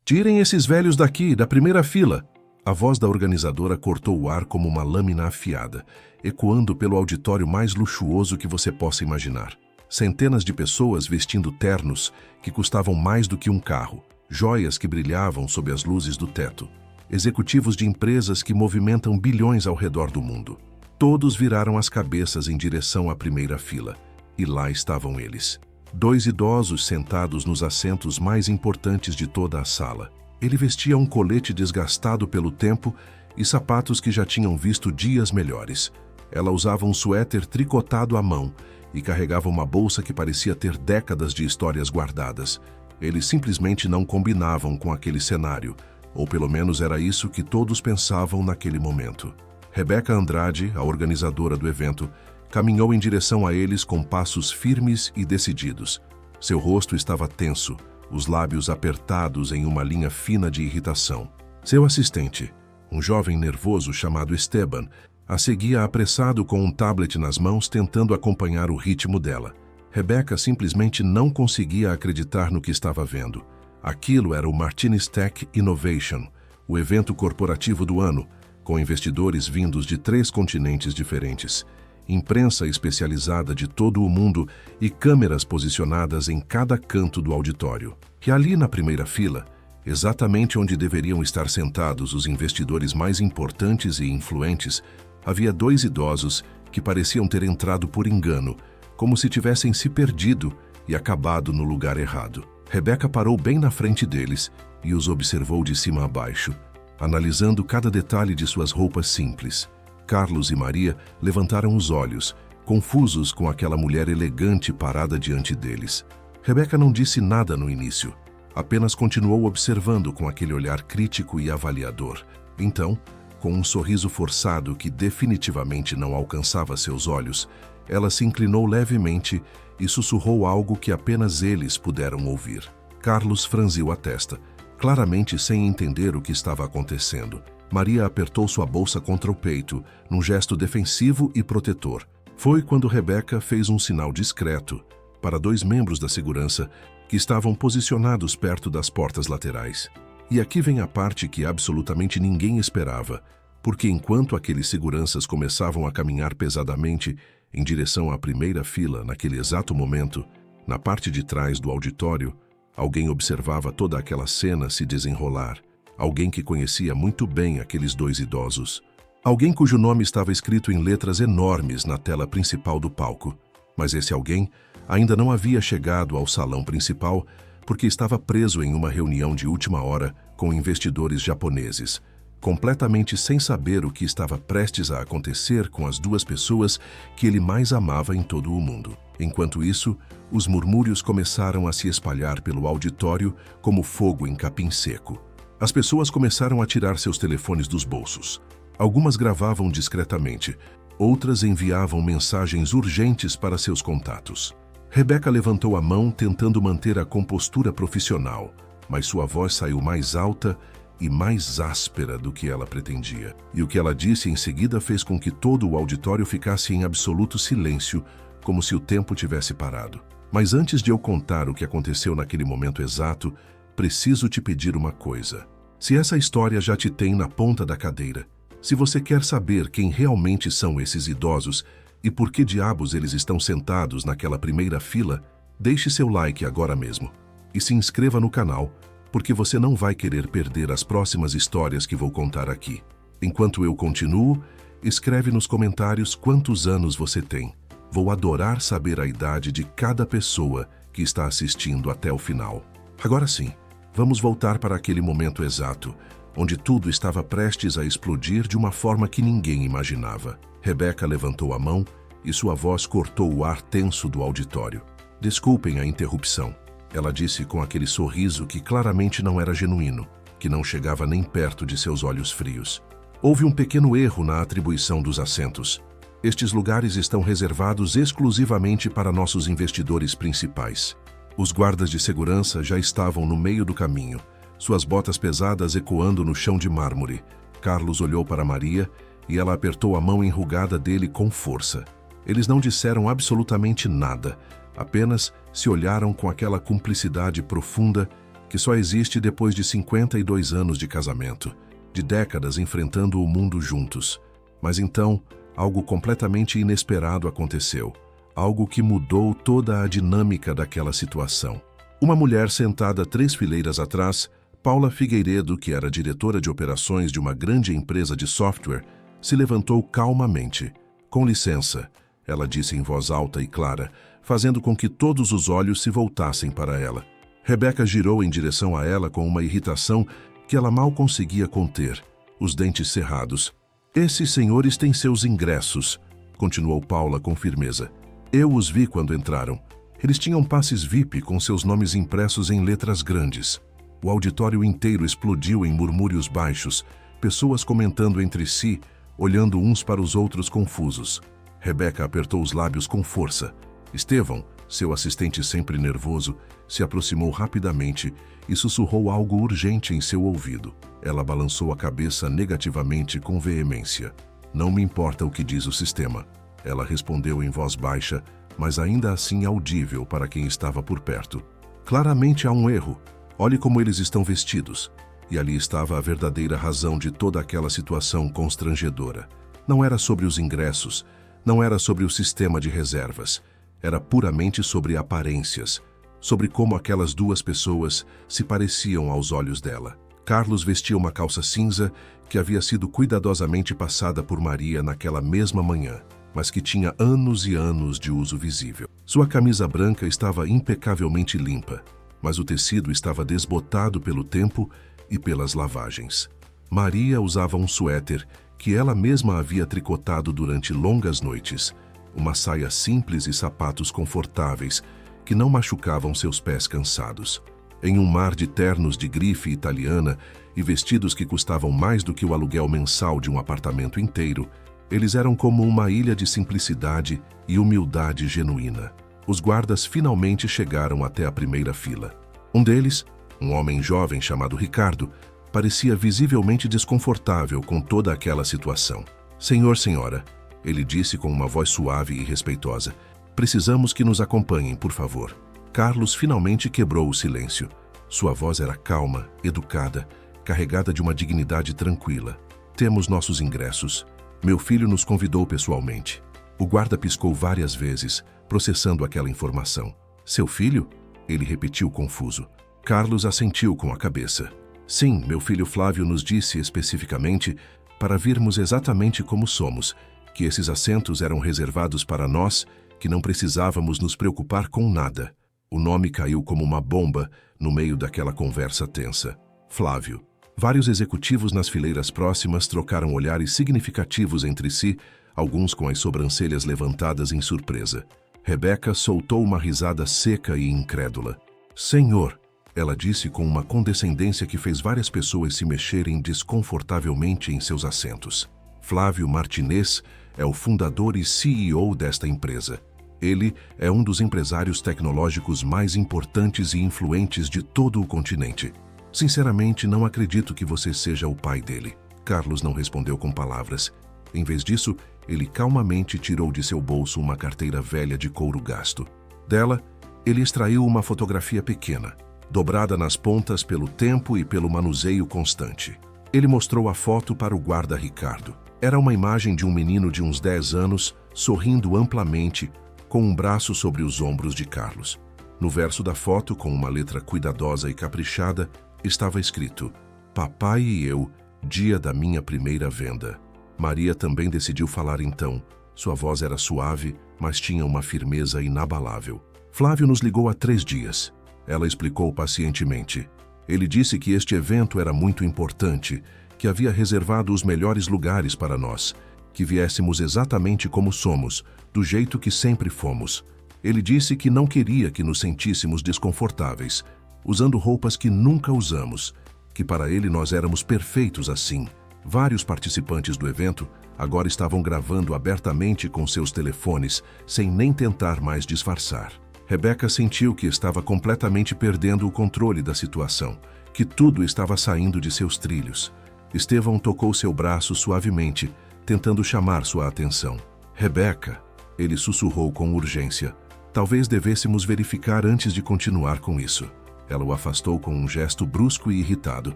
Tirem esses velhos daqui, da primeira fila! A voz da organizadora cortou o ar como uma lâmina afiada, ecoando pelo auditório mais luxuoso que você possa imaginar. Centenas de pessoas vestindo ternos que custavam mais do que um carro, joias que brilhavam sob as luzes do teto, executivos de empresas que movimentam bilhões ao redor do mundo. Todos viraram as cabeças em direção à primeira fila, e lá estavam eles. 2 idosos sentados nos assentos mais importantes de toda a sala. Ele vestia um colete desgastado pelo tempo e sapatos que já tinham visto dias melhores. Ela usava um suéter tricotado à mão e carregava uma bolsa que parecia ter décadas de histórias guardadas. Eles simplesmente não combinavam com aquele cenário, ou pelo menos era isso que todos pensavam naquele momento. Rebeca Andrade, a organizadora do evento, caminhou em direção a eles com passos firmes e decididos. Seu rosto estava tenso, os lábios apertados em uma linha fina de irritação. Seu assistente, um jovem nervoso chamado Esteban, a seguia apressado com um tablet nas mãos tentando acompanhar o ritmo dela. Rebeca simplesmente não conseguia acreditar no que estava vendo. Aquilo era o Martinez Tech Innovation, o evento corporativo do ano, com investidores vindos de 3 continentes diferentes, imprensa especializada de todo o mundo e câmeras posicionadas em cada canto do auditório. E ali na primeira fila, exatamente onde deveriam estar sentados os investidores mais importantes e influentes, havia 2 idosos que pareciam ter entrado por engano, como se tivessem se perdido e acabado no lugar errado. Rebeca parou bem na frente deles e os observou de cima a baixo, analisando cada detalhe de suas roupas simples. Carlos e Maria levantaram os olhos, confusos com aquela mulher elegante parada diante deles. Rebeca não disse nada no início, apenas continuou observando com aquele olhar crítico e avaliador. Então, com um sorriso forçado que definitivamente não alcançava seus olhos, ela se inclinou levemente e sussurrou algo que apenas eles puderam ouvir. Carlos franziu a testa, claramente sem entender o que estava acontecendo. Maria apertou sua bolsa contra o peito, num gesto defensivo e protetor. Foi quando Rebeca fez um sinal discreto para 2 membros da segurança que estavam posicionados perto das portas laterais. E aqui vem a parte que absolutamente ninguém esperava, porque enquanto aqueles seguranças começavam a caminhar pesadamente em direção à primeira fila naquele exato momento, na parte de trás do auditório, alguém observava toda aquela cena se desenrolar. Alguém que conhecia muito bem aqueles 2 idosos. Alguém cujo nome estava escrito em letras enormes na tela principal do palco. Mas esse alguém ainda não havia chegado ao salão principal porque estava preso em uma reunião de última hora com investidores japoneses, completamente sem saber o que estava prestes a acontecer com as 2 pessoas que ele mais amava em todo o mundo. Enquanto isso, os murmúrios começaram a se espalhar pelo auditório como fogo em capim seco. As pessoas começaram a tirar seus telefones dos bolsos. Algumas gravavam discretamente, outras enviavam mensagens urgentes para seus contatos. Rebeca levantou a mão tentando manter a compostura profissional, mas sua voz saiu mais alta e mais áspera do que ela pretendia. E o que ela disse em seguida fez com que todo o auditório ficasse em absoluto silêncio, como se o tempo tivesse parado. Mas antes de eu contar o que aconteceu naquele momento exato, preciso te pedir uma coisa. Se essa história já te tem na ponta da cadeira, se você quer saber quem realmente são esses idosos e por que diabos eles estão sentados naquela primeira fila, deixe seu like agora mesmo e se inscreva no canal, porque você não vai querer perder as próximas histórias que vou contar aqui. Enquanto eu continuo, escreve nos comentários quantos anos você tem. Vou adorar saber a idade de cada pessoa que está assistindo até o final. Agora sim, vamos voltar para aquele momento exato, onde tudo estava prestes a explodir de uma forma que ninguém imaginava. Rebeca levantou a mão e sua voz cortou o ar tenso do auditório. Desculpem a interrupção, ela disse com aquele sorriso que claramente não era genuíno, que não chegava nem perto de seus olhos frios. Houve um pequeno erro na atribuição dos assentos. Estes lugares estão reservados exclusivamente para nossos investidores principais. Os guardas de segurança já estavam no meio do caminho, suas botas pesadas ecoando no chão de mármore. Carlos olhou para Maria e ela apertou a mão enrugada dele com força. Eles não disseram absolutamente nada, apenas se olharam com aquela cumplicidade profunda que só existe depois de 52 anos de casamento, de décadas enfrentando o mundo juntos. Mas então, algo completamente inesperado aconteceu. Algo que mudou toda a dinâmica daquela situação. Uma mulher sentada 3 fileiras atrás, Paula Figueiredo, que era diretora de operações de uma grande empresa de software, se levantou calmamente. "Com licença", ela disse em voz alta e clara, fazendo com que todos os olhos se voltassem para ela. Rebeca girou em direção a ela com uma irritação que ela mal conseguia conter, os dentes cerrados. "Esses senhores têm seus ingressos", continuou Paula com firmeza. "Eu os vi quando entraram. Eles tinham passes VIP com seus nomes impressos em letras grandes." O auditório inteiro explodiu em murmúrios baixos, pessoas comentando entre si, olhando uns para os outros confusos. Rebeca apertou os lábios com força. Estevão, seu assistente sempre nervoso, se aproximou rapidamente e sussurrou algo urgente em seu ouvido. Ela balançou a cabeça negativamente com veemência. "Não me importa o que diz o sistema", ela respondeu em voz baixa, mas ainda assim audível para quem estava por perto. "Claramente há um erro. Olhe como eles estão vestidos." E ali estava a verdadeira razão de toda aquela situação constrangedora. Não era sobre os ingressos, não era sobre o sistema de reservas. Era puramente sobre aparências, sobre como aquelas 2 pessoas se pareciam aos olhos dela. Carlos vestia uma calça cinza que havia sido cuidadosamente passada por Maria naquela mesma manhã, mas que tinha anos e anos de uso visível. Sua camisa branca estava impecavelmente limpa, mas o tecido estava desbotado pelo tempo e pelas lavagens. Maria usava um suéter que ela mesma havia tricotado durante longas noites, uma saia simples e sapatos confortáveis que não machucavam seus pés cansados. Em um mar de ternos de grife italiana e vestidos que custavam mais do que o aluguel mensal de um apartamento inteiro, eles eram como uma ilha de simplicidade e humildade genuína. Os guardas finalmente chegaram até a primeira fila. Um deles, um homem jovem chamado Ricardo, parecia visivelmente desconfortável com toda aquela situação. Senhora", ele disse com uma voz suave e respeitosa, "precisamos que nos acompanhem, por favor." Carlos finalmente quebrou o silêncio. Sua voz era calma, educada, carregada de uma dignidade tranquila. "Temos nossos ingressos. Meu filho nos convidou pessoalmente." O guarda piscou várias vezes, processando aquela informação. "Seu filho?" ele repetiu confuso. Carlos assentiu com a cabeça. "Sim, meu filho Flávio nos disse especificamente para virmos exatamente como somos, que esses assentos eram reservados para nós, que não precisávamos nos preocupar com nada." O nome caiu como uma bomba no meio daquela conversa tensa. Flávio. Vários executivos nas fileiras próximas trocaram olhares significativos entre si, alguns com as sobrancelhas levantadas em surpresa. Rebeca soltou uma risada seca e incrédula. "Senhor", ela disse com uma condescendência que fez várias pessoas se mexerem desconfortavelmente em seus assentos. "Flávio Martinez é o fundador e CEO desta empresa. Ele é um dos empresários tecnológicos mais importantes e influentes de todo o continente. Sinceramente, não acredito que você seja o pai dele." Carlos não respondeu com palavras. Em vez disso, ele calmamente tirou de seu bolso uma carteira velha de couro gasto. Dela, ele extraiu uma fotografia pequena, dobrada nas pontas pelo tempo e pelo manuseio constante. Ele mostrou a foto para o guarda Ricardo. Era uma imagem de um menino de uns 10 anos, sorrindo amplamente, com um braço sobre os ombros de Carlos. No verso da foto, com uma letra cuidadosa e caprichada, estava escrito: "Papai e eu, dia da minha primeira venda." Maria também decidiu falar então. Sua voz era suave, mas tinha uma firmeza inabalável. "Flávio nos ligou há 3 dias. Ela explicou pacientemente. "Ele disse que este evento era muito importante, que havia reservado os melhores lugares para nós, que viéssemos exatamente como somos, do jeito que sempre fomos. Ele disse que não queria que nos sentíssemos desconfortáveis, usando roupas que nunca usamos, que para ele nós éramos perfeitos assim." Vários participantes do evento agora estavam gravando abertamente com seus telefones, sem nem tentar mais disfarçar. Rebeca sentiu que estava completamente perdendo o controle da situação, que tudo estava saindo de seus trilhos. Estevão tocou seu braço suavemente, tentando chamar sua atenção. "Rebeca", ele sussurrou com urgência, "talvez devêssemos verificar antes de continuar com isso." Ela o afastou com um gesto brusco e irritado.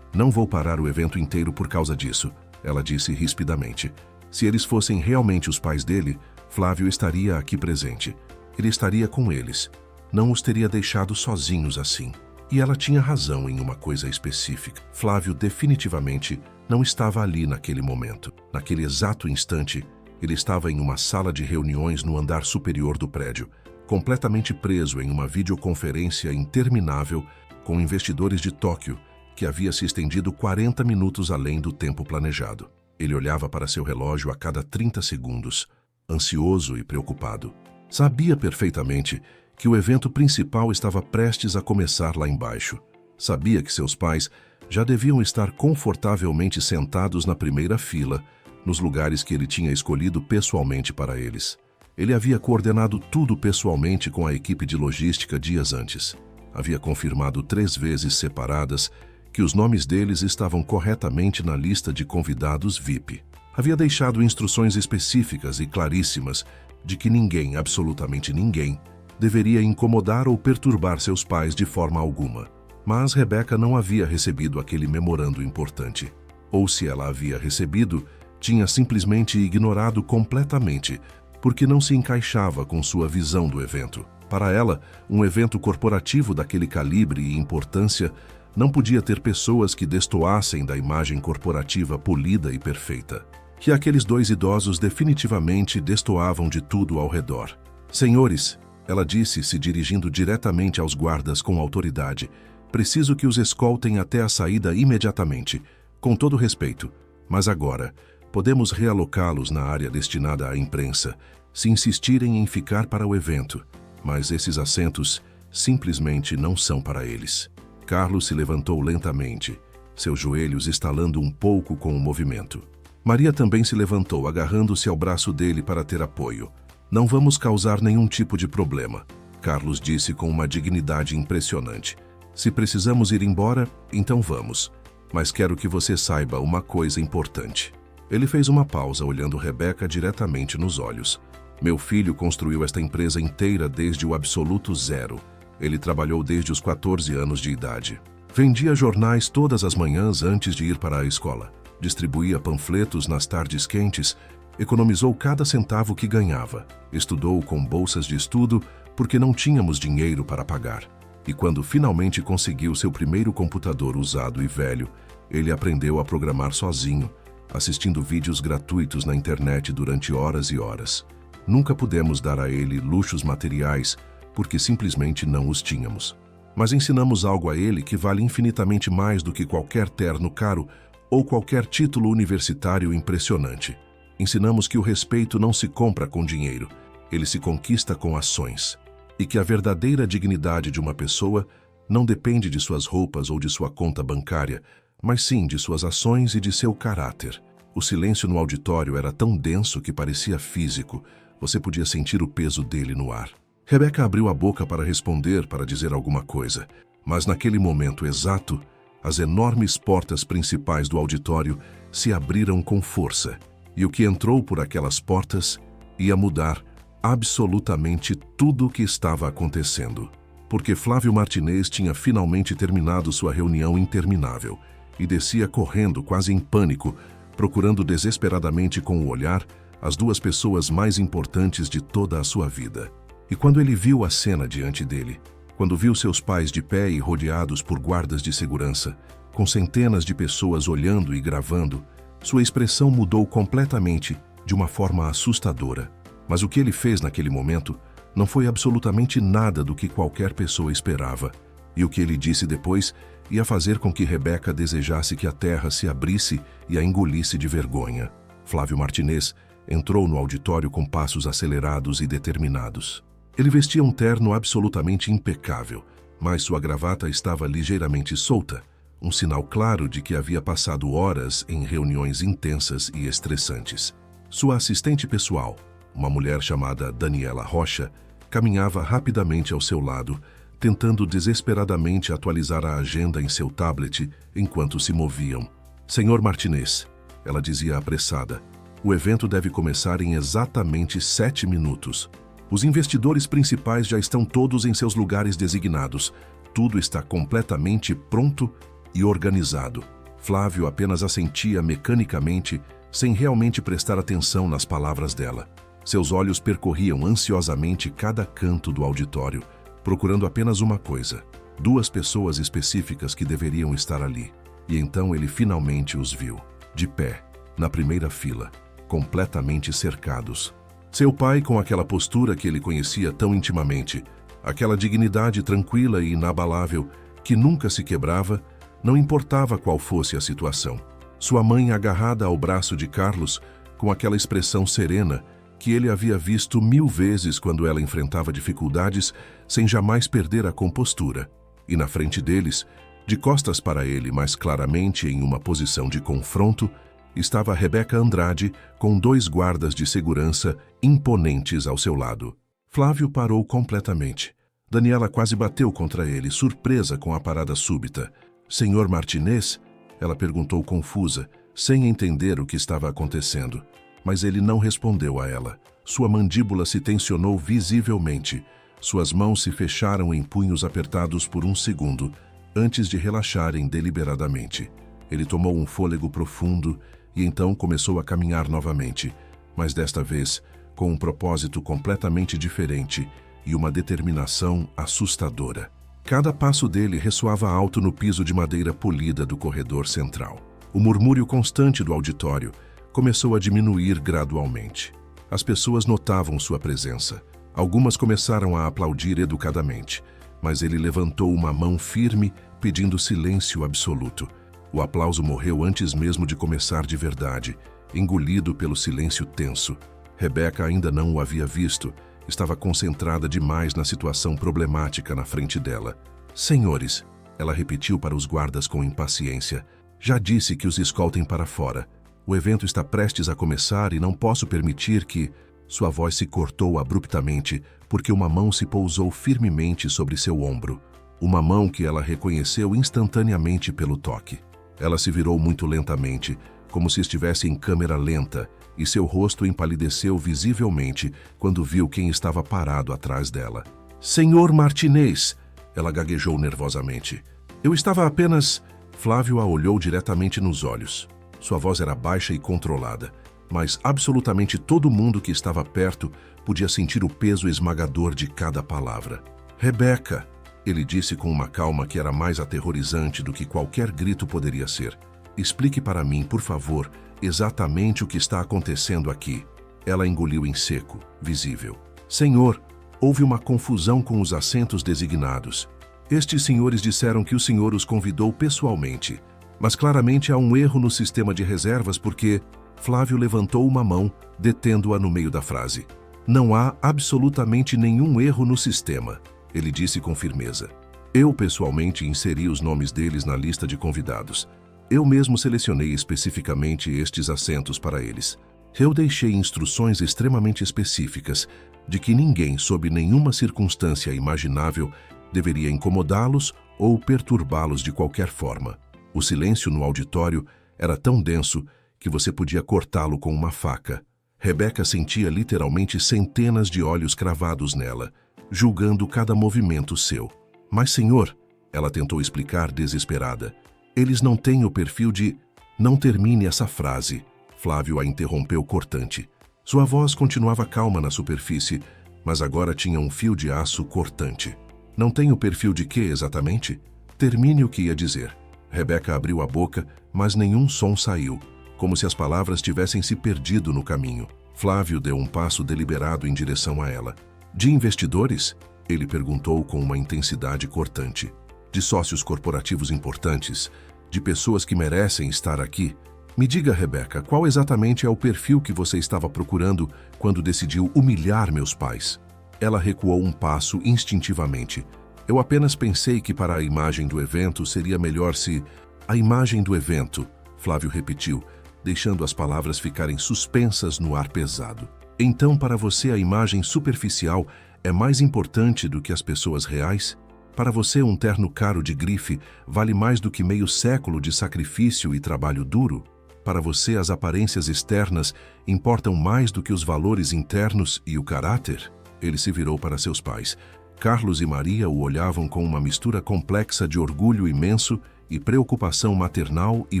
Não vou parar o evento inteiro por causa disso, ela disse rispidamente. Se eles fossem realmente os pais dele, Flávio estaria aqui presente. Ele estaria com eles. Não os teria deixado sozinhos assim. E ela tinha razão em uma coisa específica. Flávio definitivamente não estava ali naquele momento. Naquele exato instante, ele estava em uma sala de reuniões no andar superior do prédio, completamente preso em uma videoconferência interminável com investidores de Tóquio, que havia se estendido 40 minutos além do tempo planejado. Ele olhava para seu relógio a cada 30 segundos, ansioso e preocupado. Sabia perfeitamente que o evento principal estava prestes a começar lá embaixo. Sabia que seus pais já deviam estar confortavelmente sentados na primeira fila, nos lugares que ele tinha escolhido pessoalmente para eles. Ele havia coordenado tudo pessoalmente com a equipe de logística dias antes. Havia confirmado 3 vezes separadas que os nomes deles estavam corretamente na lista de convidados VIP. Havia deixado instruções específicas e claríssimas de que ninguém, absolutamente ninguém, deveria incomodar ou perturbar seus pais de forma alguma. Mas Rebeca não havia recebido aquele memorando importante. Ou se ela havia recebido, tinha simplesmente ignorado completamente, porque não se encaixava com sua visão do evento. Para ela, um evento corporativo daquele calibre e importância não podia ter pessoas que destoassem da imagem corporativa polida e perfeita. Que aqueles 2 idosos definitivamente destoavam de tudo ao redor. Senhores, ela disse, se dirigindo diretamente aos guardas com autoridade, preciso que os escoltem até a saída imediatamente, com todo respeito. Mas agora, podemos realocá-los na área destinada à imprensa, se insistirem em ficar para o evento. Mas esses assentos simplesmente não são para eles. Carlos se levantou lentamente, seus joelhos estalando um pouco com o movimento. Maria também se levantou, agarrando-se ao braço dele para ter apoio. Não vamos causar nenhum tipo de problema, Carlos disse com uma dignidade impressionante. Se precisamos ir embora, então vamos. Mas quero que você saiba uma coisa importante. Ele fez uma pausa, olhando Rebeca diretamente nos olhos. Meu filho construiu esta empresa inteira desde o absoluto zero. Ele trabalhou desde os 14 anos de idade. Vendia jornais todas as manhãs antes de ir para a escola. Distribuía panfletos nas tardes quentes. Economizou cada centavo que ganhava. Estudou com bolsas de estudo porque não tínhamos dinheiro para pagar. E quando finalmente conseguiu seu primeiro computador usado e velho, ele aprendeu a programar sozinho, assistindo vídeos gratuitos na internet durante horas e horas. Nunca pudemos dar a ele luxos materiais, porque simplesmente não os tínhamos. Mas ensinamos algo a ele que vale infinitamente mais do que qualquer terno caro ou qualquer título universitário impressionante. Ensinamos que o respeito não se compra com dinheiro, ele se conquista com ações. E que a verdadeira dignidade de uma pessoa não depende de suas roupas ou de sua conta bancária, mas sim de suas ações e de seu caráter. O silêncio no auditório era tão denso que parecia físico. Você podia sentir o peso dele no ar. Rebeca abriu a boca para responder, para dizer alguma coisa, mas naquele momento exato, as enormes portas principais do auditório se abriram com força, e o que entrou por aquelas portas ia mudar absolutamente tudo o que estava acontecendo. Porque Flávio Martinez tinha finalmente terminado sua reunião interminável e descia correndo, quase em pânico, procurando desesperadamente com o olhar as 2 pessoas mais importantes de toda a sua vida. E quando ele viu a cena diante dele, quando viu seus pais de pé e rodeados por guardas de segurança, com centenas de pessoas olhando e gravando, sua expressão mudou completamente, de uma forma assustadora. Mas o que ele fez naquele momento não foi absolutamente nada do que qualquer pessoa esperava. E o que ele disse depois ia fazer com que Rebeca desejasse que a terra se abrisse e a engolisse de vergonha. Flávio Martinez entrou no auditório com passos acelerados e determinados. Ele vestia um terno absolutamente impecável, mas sua gravata estava ligeiramente solta, um sinal claro de que havia passado horas em reuniões intensas e estressantes. Sua assistente pessoal, uma mulher chamada Daniela Rocha, caminhava rapidamente ao seu lado, tentando desesperadamente atualizar a agenda em seu tablet enquanto se moviam. Senhor Martinez, ela dizia apressada, o evento deve começar em exatamente 7 minutos. Os investidores principais já estão todos em seus lugares designados. Tudo está completamente pronto e organizado. Flávio apenas assentia mecanicamente, sem realmente prestar atenção nas palavras dela. Seus olhos percorriam ansiosamente cada canto do auditório, procurando apenas uma coisa: 2 pessoas específicas que deveriam estar ali. E então ele finalmente os viu, de pé, na primeira fila, completamente cercados. Seu pai, com aquela postura que ele conhecia tão intimamente, aquela dignidade tranquila e inabalável que nunca se quebrava, não importava qual fosse a situação. Sua mãe agarrada ao braço de Carlos, com aquela expressão serena que ele havia visto 1000 vezes quando ela enfrentava dificuldades sem jamais perder a compostura. E na frente deles, de costas para ele, mas claramente em uma posição de confronto, estava Rebeca Andrade com 2 guardas de segurança imponentes ao seu lado. Flávio parou completamente. Daniela quase bateu contra ele, surpresa com a parada súbita. "Senhor Martinez?" Ela perguntou confusa, sem entender o que estava acontecendo. Mas ele não respondeu a ela. Sua mandíbula se tensionou visivelmente. Suas mãos se fecharam em punhos apertados por um segundo, antes de relaxarem deliberadamente. Ele tomou um fôlego profundo e então começou a caminhar novamente, mas desta vez com um propósito completamente diferente e uma determinação assustadora. Cada passo dele ressoava alto no piso de madeira polida do corredor central. O murmúrio constante do auditório começou a diminuir gradualmente. As pessoas notavam sua presença. Algumas começaram a aplaudir educadamente, mas ele levantou uma mão firme, pedindo silêncio absoluto. O aplauso morreu antes mesmo de começar de verdade, engolido pelo silêncio tenso. Rebeca ainda não o havia visto. Estava concentrada demais na situação problemática na frente dela. "Senhores", ela repetiu para os guardas com impaciência, "já disse que os escoltem para fora. O evento está prestes a começar e não posso permitir que..." Sua voz se cortou abruptamente porque uma mão se pousou firmemente sobre seu ombro. Uma mão que ela reconheceu instantaneamente pelo toque. Ela se virou muito lentamente, como se estivesse em câmera lenta, e seu rosto empalideceu visivelmente quando viu quem estava parado atrás dela. "Senhor Martinez!" Ela gaguejou nervosamente. "Eu estava apenas..." Flávio a olhou diretamente nos olhos. Sua voz era baixa e controlada, mas absolutamente todo mundo que estava perto podia sentir o peso esmagador de cada palavra. "Rebeca!" Ele disse com uma calma que era mais aterrorizante do que qualquer grito poderia ser. "Explique para mim, por favor, exatamente o que está acontecendo aqui." Ela engoliu em seco, visível. "Senhor, houve uma confusão com os assentos designados. Estes senhores disseram que o senhor os convidou pessoalmente, mas claramente há um erro no sistema de reservas porque..." Flávio levantou uma mão, detendo-a no meio da frase. "Não há absolutamente nenhum erro no sistema", ele disse com firmeza. "Eu pessoalmente inseri os nomes deles na lista de convidados. Eu mesmo selecionei especificamente estes assentos para eles. Eu deixei instruções extremamente específicas de que ninguém, sob nenhuma circunstância imaginável, deveria incomodá-los ou perturbá-los de qualquer forma." O silêncio no auditório era tão denso que você podia cortá-lo com uma faca. Rebeca sentia literalmente centenas de olhos cravados nela, julgando cada movimento seu. "Mas, senhor", ela tentou explicar desesperada, "eles não têm o perfil de..." "Não termine essa frase", Flávio a interrompeu cortante. Sua voz continuava calma na superfície, mas agora tinha um fio de aço cortante. "Não tem o perfil de quê, exatamente? Termine o que ia dizer." Rebeca abriu a boca, mas nenhum som saiu, como se as palavras tivessem se perdido no caminho. Flávio deu um passo deliberado em direção a ela. "De investidores?" ele perguntou com uma intensidade cortante. "De sócios corporativos importantes, de pessoas que merecem estar aqui. Me diga, Rebeca, qual exatamente é o perfil que você estava procurando quando decidiu humilhar meus pais?" Ela recuou um passo instintivamente. "Eu apenas pensei que para a imagem do evento seria melhor se..." "A imagem do evento", Flávio repetiu, deixando as palavras ficarem suspensas no ar pesado. "Então, para você, a imagem superficial é mais importante do que as pessoas reais? Para você, um terno caro de grife vale mais do que meio século de sacrifício e trabalho duro? Para você, as aparências externas importam mais do que os valores internos e o caráter?" Ele se virou para seus pais. Carlos e Maria o olhavam com uma mistura complexa de orgulho imenso e preocupação maternal e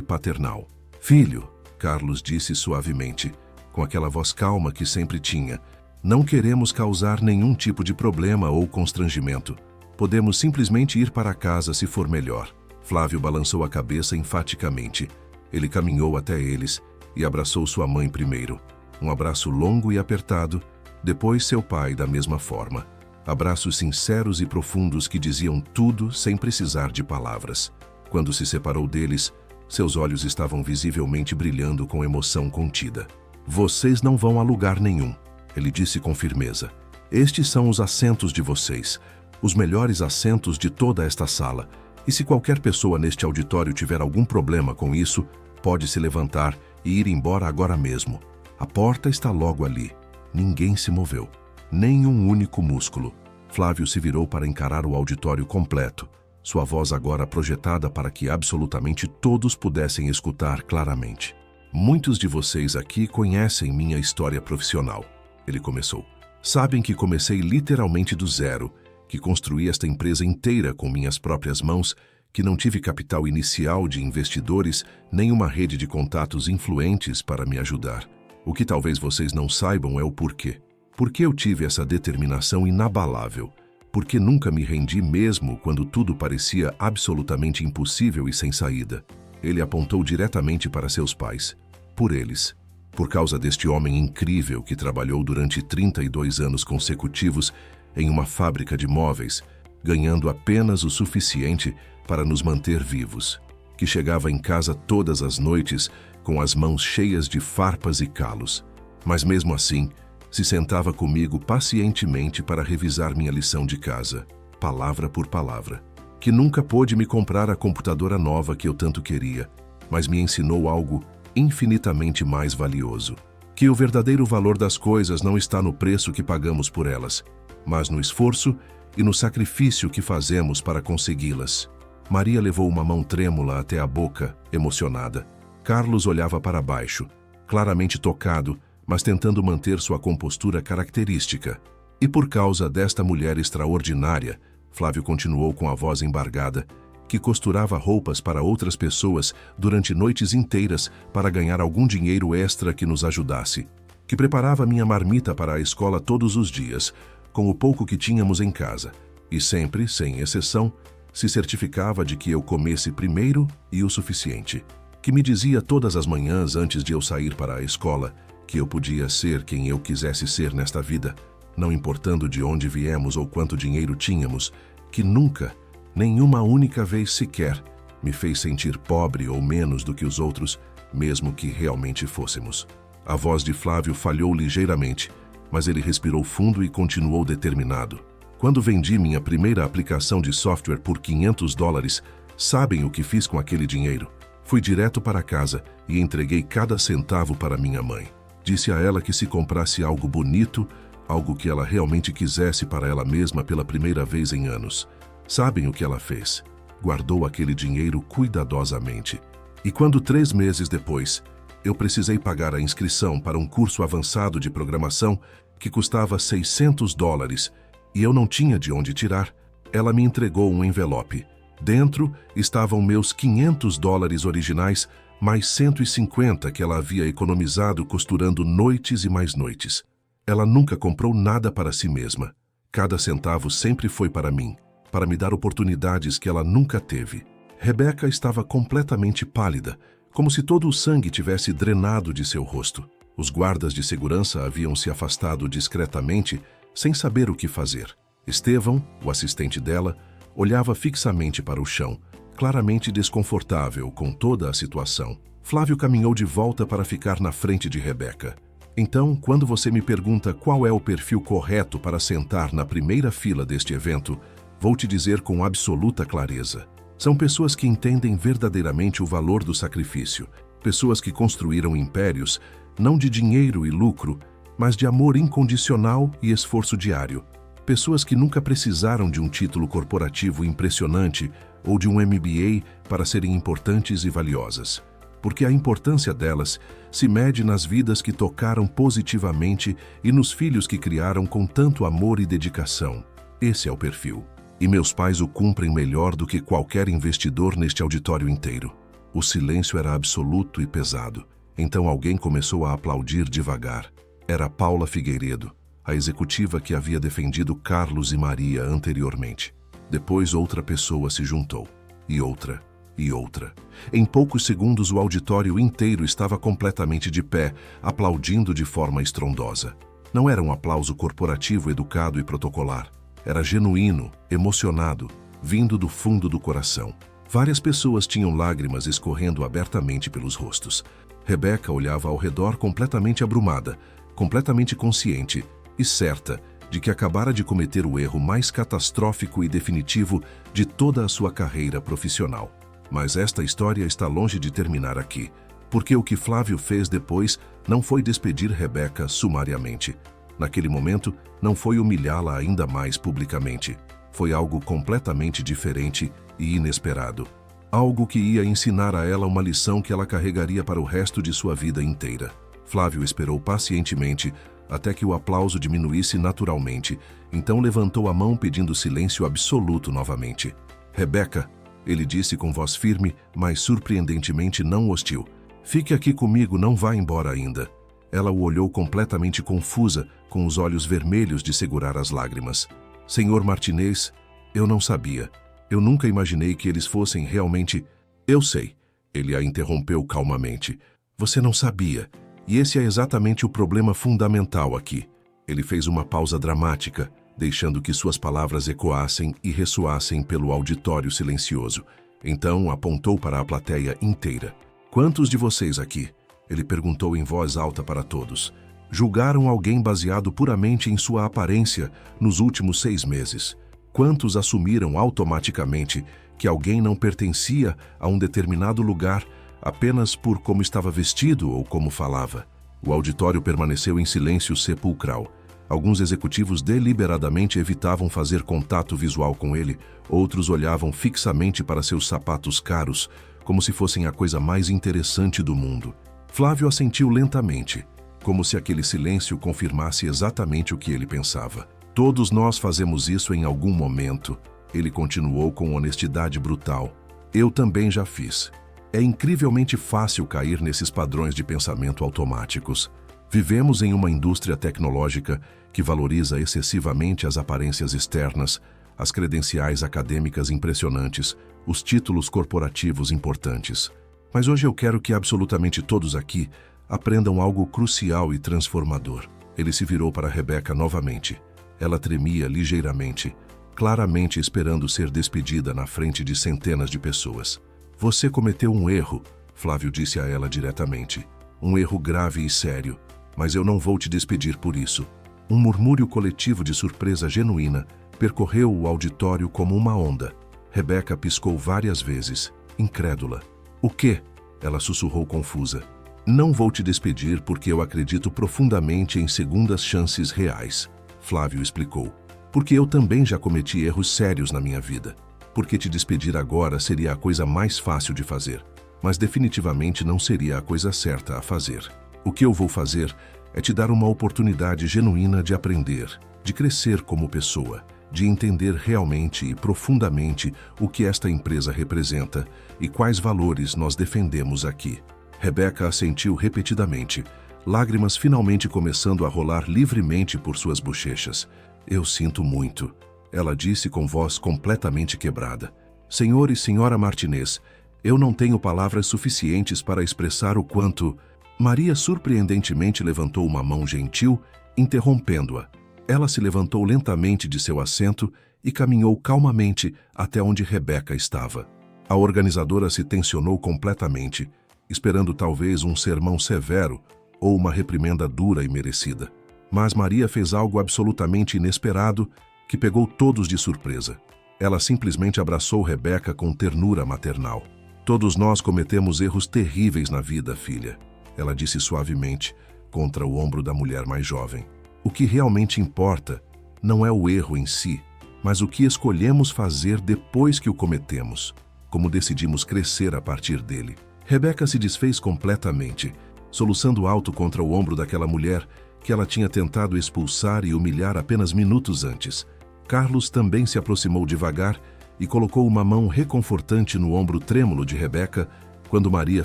paternal. "Filho", Carlos disse suavemente, com aquela voz calma que sempre tinha, "não queremos causar nenhum tipo de problema ou constrangimento. Podemos simplesmente ir para casa se for melhor." Flávio balançou a cabeça enfaticamente. Ele caminhou até eles e abraçou sua mãe primeiro. Um abraço longo e apertado, depois seu pai da mesma forma. Abraços sinceros e profundos que diziam tudo sem precisar de palavras. Quando se separou deles, seus olhos estavam visivelmente brilhando com emoção contida. "Vocês não vão a lugar nenhum", ele disse com firmeza. "Estes são os assentos de vocês, os melhores assentos de toda esta sala. E se qualquer pessoa neste auditório tiver algum problema com isso, pode se levantar e ir embora agora mesmo. A porta está logo ali." Ninguém se moveu. Nem um único músculo. Flávio se virou para encarar o auditório completo, sua voz agora projetada para que absolutamente todos pudessem escutar claramente. "Muitos de vocês aqui conhecem minha história profissional", ele começou. "Sabem que comecei literalmente do zero, que construí esta empresa inteira com minhas próprias mãos, que não tive capital inicial de investidores, nem uma rede de contatos influentes para me ajudar. O que talvez vocês não saibam é o porquê. Por que eu tive essa determinação inabalável? Por que nunca me rendi mesmo quando tudo parecia absolutamente impossível e sem saída?" Ele apontou diretamente para seus pais. "Por eles. Por causa deste homem incrível que trabalhou durante 32 anos consecutivos em uma fábrica de móveis, ganhando apenas o suficiente para nos manter vivos. Que chegava em casa todas as noites com as mãos cheias de farpas e calos. Mas mesmo assim, se sentava comigo pacientemente para revisar minha lição de casa, palavra por palavra. Que nunca pôde me comprar a computadora nova que eu tanto queria, mas me ensinou algo infinitamente mais valioso. Que o verdadeiro valor das coisas não está no preço que pagamos por elas, mas no esforço e no sacrifício que fazemos para consegui-las." Maria levou uma mão trêmula até a boca, emocionada. Carlos olhava para baixo, claramente tocado, mas tentando manter sua compostura característica. "E por causa desta mulher extraordinária", Flávio continuou com a voz embargada, "que costurava roupas para outras pessoas durante noites inteiras para ganhar algum dinheiro extra que nos ajudasse, que preparava minha marmita para a escola todos os dias, com o pouco que tínhamos em casa, e sempre, sem exceção, se certificava de que eu comesse primeiro e o suficiente, que me dizia todas as manhãs antes de eu sair para a escola que eu podia ser quem eu quisesse ser nesta vida, não importando de onde viemos ou quanto dinheiro tínhamos, que nunca, nenhuma única vez sequer, me fez sentir pobre ou menos do que os outros, mesmo que realmente fôssemos." A voz de Flávio falhou ligeiramente, mas ele respirou fundo e continuou determinado. "Quando vendi minha primeira aplicação de software por $500, sabem o que fiz com aquele dinheiro? Fui direto para casa e entreguei cada centavo para minha mãe. Disse a ela que se comprasse algo bonito, algo que ela realmente quisesse para ela mesma pela primeira vez em anos. Sabem o que ela fez? Guardou aquele dinheiro cuidadosamente. E quando 3 meses depois, eu precisei pagar a inscrição para um curso avançado de programação que custava $600 e eu não tinha de onde tirar, ela me entregou um envelope. Dentro estavam meus $500 originais, mais 150 que ela havia economizado costurando noites e mais noites. Ela nunca comprou nada para si mesma. Cada centavo sempre foi para mim, para me dar oportunidades que ela nunca teve." Rebeca estava completamente pálida, como se todo o sangue tivesse drenado de seu rosto. Os guardas de segurança haviam se afastado discretamente, sem saber o que fazer. Estevão, o assistente dela, olhava fixamente para o chão, claramente desconfortável com toda a situação. Flávio caminhou de volta para ficar na frente de Rebeca. "Então, quando você me pergunta qual é o perfil correto para sentar na primeira fila deste evento, vou te dizer com absoluta clareza. São pessoas que entendem verdadeiramente o valor do sacrifício, pessoas que construíram impérios, não de dinheiro e lucro, mas de amor incondicional e esforço diário. Pessoas que nunca precisaram de um título corporativo impressionante ou de um MBA para serem importantes e valiosas. Porque a importância delas se mede nas vidas que tocaram positivamente e nos filhos que criaram com tanto amor e dedicação. Esse é o perfil. E meus pais o cumprem melhor do que qualquer investidor neste auditório inteiro. O silêncio era absoluto e pesado. Então alguém começou a aplaudir devagar. Era Paula Figueiredo, a executiva que havia defendido Carlos e Maria anteriormente. Depois outra pessoa se juntou. E outra. E outra. Em poucos segundos o auditório inteiro estava completamente de pé, aplaudindo de forma estrondosa. Não era um aplauso corporativo educado e protocolar. Era genuíno, emocionado, vindo do fundo do coração. Várias pessoas tinham lágrimas escorrendo abertamente pelos rostos. Rebeca olhava ao redor completamente abrumada, completamente consciente e certa de que acabara de cometer o erro mais catastrófico e definitivo de toda a sua carreira profissional. Mas esta história está longe de terminar aqui, porque o que Flávio fez depois não foi despedir Rebeca sumariamente. Naquele momento, não foi humilhá-la ainda mais publicamente. Foi algo completamente diferente e inesperado. Algo que ia ensinar a ela uma lição que ela carregaria para o resto de sua vida inteira. Flávio esperou pacientemente até que o aplauso diminuísse naturalmente, então levantou a mão pedindo silêncio absoluto novamente. Rebeca, ele disse com voz firme, mas surpreendentemente não hostil. Fique aqui comigo, não vá embora ainda. Ela o olhou completamente confusa, com os olhos vermelhos de segurar as lágrimas. Senhor Martinez, eu não sabia. Eu nunca imaginei que eles fossem realmente... Eu sei, ele a interrompeu calmamente. Você não sabia. E esse é exatamente o problema fundamental aqui. Ele fez uma pausa dramática, deixando que suas palavras ecoassem e ressoassem pelo auditório silencioso. Então apontou para a plateia inteira. Quantos de vocês aqui? Ele perguntou em voz alta para todos. Julgaram alguém baseado puramente em sua aparência nos últimos 6 meses? Quantos assumiram automaticamente que alguém não pertencia a um determinado lugar apenas por como estava vestido ou como falava? O auditório permaneceu em silêncio sepulcral. Alguns executivos deliberadamente evitavam fazer contato visual com ele, outros olhavam fixamente para seus sapatos caros, como se fossem a coisa mais interessante do mundo. Flávio assentiu lentamente, como se aquele silêncio confirmasse exatamente o que ele pensava. Todos nós fazemos isso em algum momento, ele continuou com honestidade brutal. Eu também já fiz. É incrivelmente fácil cair nesses padrões de pensamento automáticos. Vivemos em uma indústria tecnológica que valoriza excessivamente as aparências externas, as credenciais acadêmicas impressionantes, os títulos corporativos importantes. Mas hoje eu quero que absolutamente todos aqui aprendam algo crucial e transformador. Ele se virou para Rebeca novamente. Ela tremia ligeiramente, claramente esperando ser despedida na frente de centenas de pessoas. Você cometeu um erro, Flávio disse a ela diretamente. Um erro grave e sério, mas eu não vou te despedir por isso. Um murmúrio coletivo de surpresa genuína percorreu o auditório como uma onda. Rebeca piscou várias vezes, incrédula. O quê? Ela sussurrou confusa. Não vou te despedir porque eu acredito profundamente em segundas chances reais, Flávio explicou. Porque eu também já cometi erros sérios na minha vida. Porque te despedir agora seria a coisa mais fácil de fazer, mas definitivamente não seria a coisa certa a fazer. O que eu vou fazer é te dar uma oportunidade genuína de aprender, de crescer como pessoa, de entender realmente e profundamente o que esta empresa representa e quais valores nós defendemos aqui. Rebeca assentiu repetidamente, lágrimas finalmente começando a rolar livremente por suas bochechas. Eu sinto muito, ela disse com voz completamente quebrada. Senhor e senhora Martinez, eu não tenho palavras suficientes para expressar o quanto... Maria surpreendentemente levantou uma mão gentil, interrompendo-a. Ela se levantou lentamente de seu assento e caminhou calmamente até onde Rebeca estava. A organizadora se tensionou completamente, esperando talvez um sermão severo ou uma reprimenda dura e merecida. Mas Maria fez algo absolutamente inesperado que pegou todos de surpresa. Ela simplesmente abraçou Rebeca com ternura maternal. Todos nós cometemos erros terríveis na vida, filha, ela disse suavemente, contra o ombro da mulher mais jovem. O que realmente importa não é o erro em si, mas o que escolhemos fazer depois que o cometemos, como decidimos crescer a partir dele. Rebeca se desfez completamente, soluçando alto contra o ombro daquela mulher que ela tinha tentado expulsar e humilhar apenas minutos antes. Carlos também se aproximou devagar e colocou uma mão reconfortante no ombro trêmulo de Rebeca quando Maria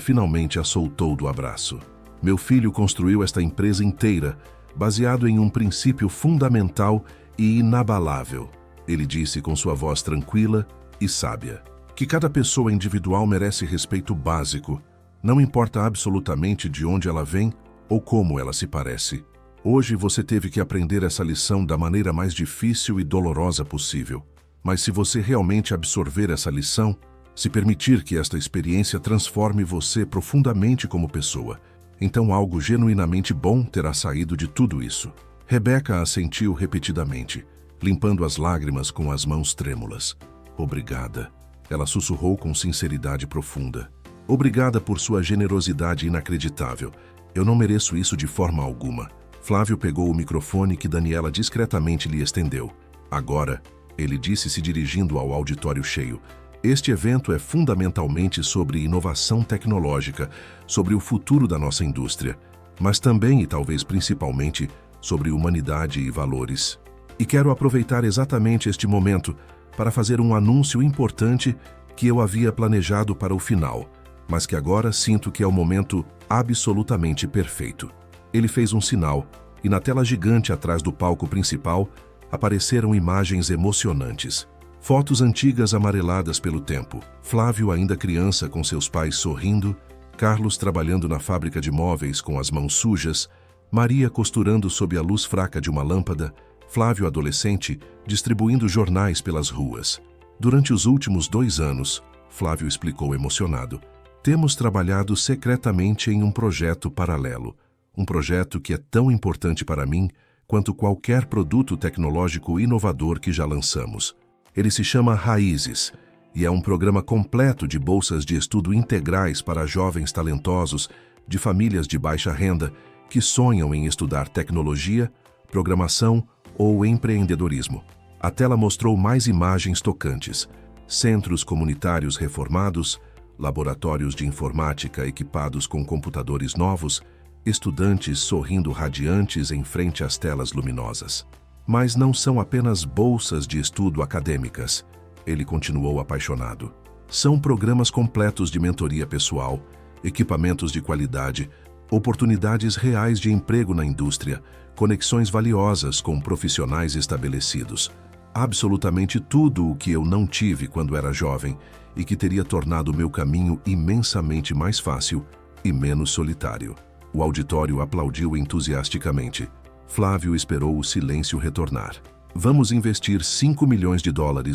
finalmente a soltou do abraço. Meu filho construiu esta empresa inteira, baseado em um princípio fundamental e inabalável. Ele disse com sua voz tranquila e sábia, que cada pessoa individual merece respeito básico, não importa absolutamente de onde ela vem ou como ela se parece. Hoje você teve que aprender essa lição da maneira mais difícil e dolorosa possível. Mas se você realmente absorver essa lição, se permitir que esta experiência transforme você profundamente como pessoa, então algo genuinamente bom terá saído de tudo isso. Rebeca assentiu repetidamente, limpando as lágrimas com as mãos trêmulas. Obrigada. Ela sussurrou com sinceridade profunda. Obrigada por sua generosidade inacreditável. Eu não mereço isso de forma alguma. Flávio pegou o microfone que Daniela discretamente lhe estendeu. Agora, ele disse se dirigindo ao auditório cheio, este evento é fundamentalmente sobre inovação tecnológica, sobre o futuro da nossa indústria, mas também e talvez principalmente sobre humanidade e valores. E quero aproveitar exatamente este momento para fazer um anúncio importante que eu havia planejado para o final, mas que agora sinto que é o momento absolutamente perfeito. Ele fez um sinal e na tela gigante atrás do palco principal apareceram imagens emocionantes. Fotos antigas amareladas pelo tempo. Flávio ainda criança com seus pais sorrindo, Carlos trabalhando na fábrica de móveis com as mãos sujas, Maria costurando sob a luz fraca de uma lâmpada, Flávio adolescente distribuindo jornais pelas ruas. Durante os últimos 2 anos, Flávio explicou emocionado, temos trabalhado secretamente em um projeto paralelo. Um projeto que é tão importante para mim quanto qualquer produto tecnológico inovador que já lançamos. Ele se chama Raízes e é um programa completo de bolsas de estudo integrais para jovens talentosos de famílias de baixa renda que sonham em estudar tecnologia, programação ou empreendedorismo. A tela mostrou mais imagens tocantes, centros comunitários reformados, laboratórios de informática equipados com computadores novos, estudantes sorrindo radiantes em frente às telas luminosas. Mas não são apenas bolsas de estudo acadêmicas, ele continuou apaixonado. São programas completos de mentoria pessoal, equipamentos de qualidade, oportunidades reais de emprego na indústria, conexões valiosas com profissionais estabelecidos. Absolutamente tudo o que eu não tive quando era jovem e que teria tornado meu caminho imensamente mais fácil e menos solitário. O auditório aplaudiu entusiasticamente. Flávio esperou o silêncio retornar. Vamos investir $5 milhões